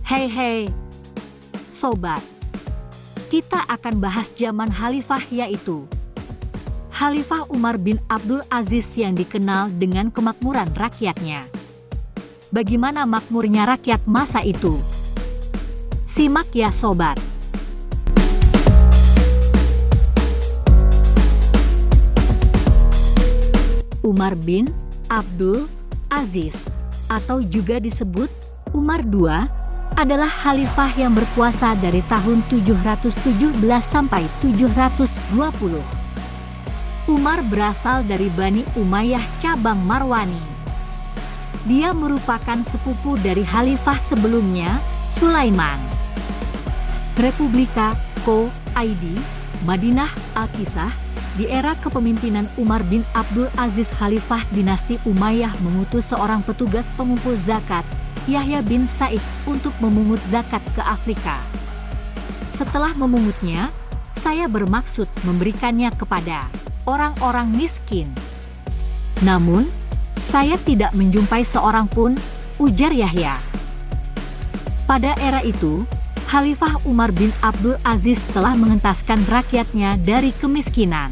Hei, sobat, kita akan bahas zaman Khalifah, yaitu Khalifah Umar bin Abdul Aziz yang dikenal dengan kemakmuran rakyatnya. Bagaimana makmurnya rakyat masa itu? Simak ya sobat. Umar bin Abdul Aziz, atau juga disebut Umar II, adalah khalifah yang berkuasa dari tahun 717 sampai 720. Umar berasal dari Bani Umayyah cabang Marwani. Dia merupakan sepupu dari khalifah sebelumnya, Sulaiman. Republika Co.id, Madinah Al-Kisah. Di era kepemimpinan Umar bin Abdul Aziz, Khalifah dinasti Umayyah mengutus seorang petugas pengumpul zakat, Yahya bin Sa'id, untuk memungut zakat ke Afrika. Setelah memungutnya, saya bermaksud memberikannya kepada orang-orang miskin. Namun, saya tidak menjumpai seorang pun, ujar Yahya. Pada era itu, Khalifah Umar bin Abdul Aziz telah mengentaskan rakyatnya dari kemiskinan.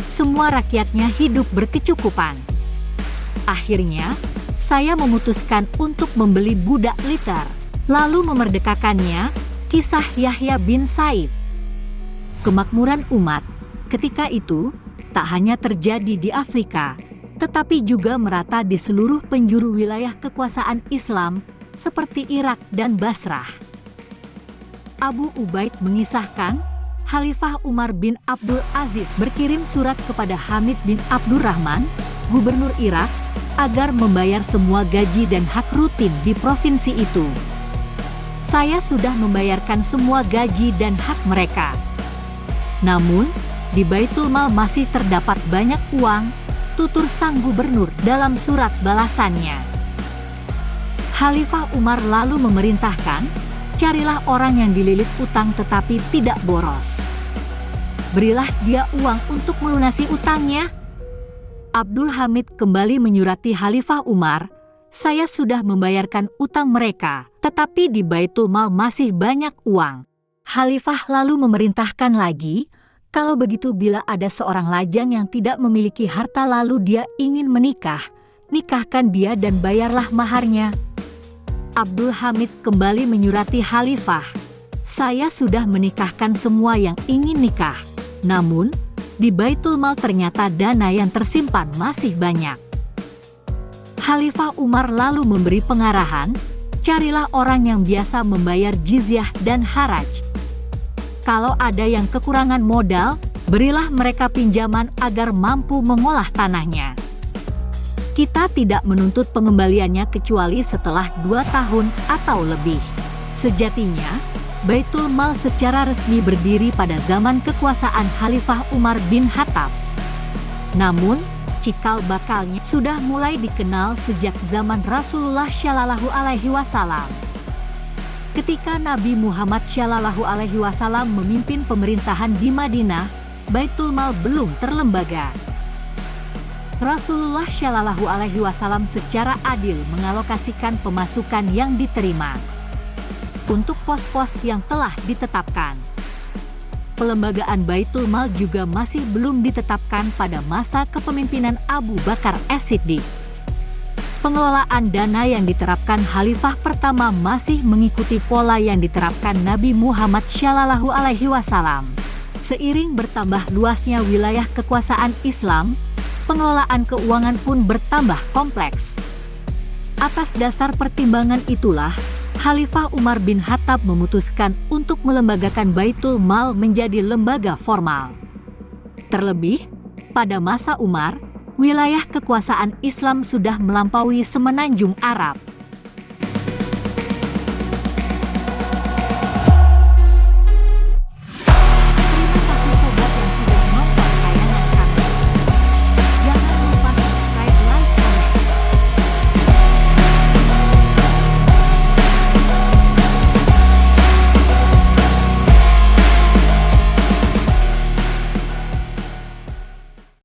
Semua rakyatnya hidup berkecukupan. Akhirnya, saya memutuskan untuk membeli budak liter, lalu memerdekakannya. Kisah Yahya bin Sa'id. Kemakmuran umat ketika itu tak hanya terjadi di Afrika, tetapi juga merata di seluruh penjuru wilayah kekuasaan Islam seperti Irak dan Basrah. Abu Ubaid mengisahkan, Khalifah Umar bin Abdul Aziz berkirim surat kepada Hamid bin Abdurrahman, gubernur Irak, agar membayar semua gaji dan hak rutin di provinsi itu. Saya sudah membayarkan semua gaji dan hak mereka. Namun, di Baitul Mal masih terdapat banyak uang, tutur sang gubernur dalam surat balasannya. Khalifah Umar lalu memerintahkan, carilah orang yang dililit utang tetapi tidak boros. Berilah dia uang untuk melunasi utangnya. Abdul Hamid kembali menyurati Khalifah Umar, saya sudah membayarkan utang mereka, tetapi di Baitul Mal masih banyak uang. Khalifah lalu memerintahkan lagi, kalau begitu bila ada seorang lajang yang tidak memiliki harta lalu dia ingin menikah, nikahkan dia dan bayarlah maharnya. Abdul Hamid kembali menyurati Khalifah, saya sudah menikahkan semua yang ingin nikah, namun di Baitul Mal ternyata dana yang tersimpan masih banyak. Khalifah Umar lalu memberi pengarahan, carilah orang yang biasa membayar jizyah dan haraj. Kalau ada yang kekurangan modal, berilah mereka pinjaman agar mampu mengolah tanahnya. Kita tidak menuntut pengembaliannya kecuali setelah 2 tahun atau lebih. Sejatinya, Baitul Mal secara resmi berdiri pada zaman kekuasaan Khalifah Umar bin Khattab. Namun, cikal bakalnya sudah mulai dikenal sejak zaman Rasulullah Shallallahu Alaihi Wasallam. Ketika Nabi Muhammad Shallallahu Alaihi Wasallam memimpin pemerintahan di Madinah, Baitul Mal belum terlembaga. Rasulullah Shallallahu Alaihi Wasallam secara adil mengalokasikan pemasukan yang diterima untuk pos-pos yang telah ditetapkan. Pelembagaan Baitul Mal juga masih belum ditetapkan pada masa kepemimpinan Abu Bakar As-Siddiq. Pengelolaan dana yang diterapkan Khalifah pertama masih mengikuti pola yang diterapkan Nabi Muhammad Shallallahu Alaihi Wasallam. Seiring bertambah luasnya wilayah kekuasaan Islam, pengelolaan keuangan pun bertambah kompleks. Atas dasar pertimbangan itulah, Khalifah Umar bin Khattab memutuskan untuk melembagakan Baitul Mal menjadi lembaga formal. Terlebih, pada masa Umar, wilayah kekuasaan Islam sudah melampaui semenanjung Arab.